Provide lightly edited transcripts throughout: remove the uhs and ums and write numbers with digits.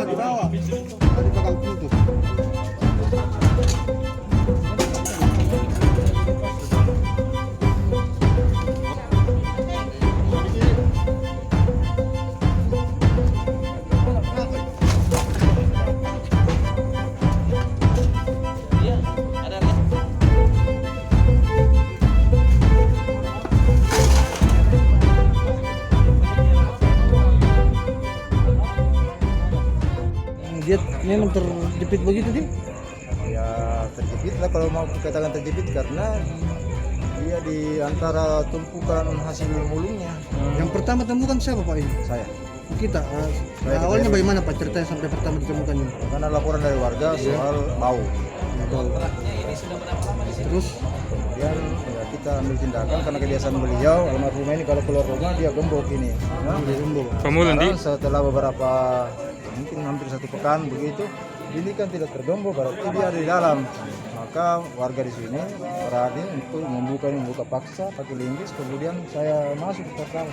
Di bawah. Tadi bakal putus. Dia memang terjepit begitu dia? Ya terjepit lah kalau mau dikatakan terjepit karena dia di antara tumpukan hasil mulungnya. Yang pertama temukan siapa Pak ini? Saya. Kita. Saya Awalnya kita- bagaimana Pak ceritanya sampai pertama ditemukan ini? Karena laporan dari warga soal bau. Terus Kemudian ya kita ambil tindakan karena kebiasaan beliau almarhum ini kalau keluar rumah dia gembok ini. Nah, sekarang setelah beberapa mungkin hampir 1 pekan begitu, ini kan tidak tergembok berarti dia ada di dalam. Maka warga di sini berani untuk membuka paksa pakai linggis. Kemudian saya masuk pertama.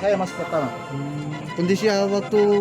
kondisi waktu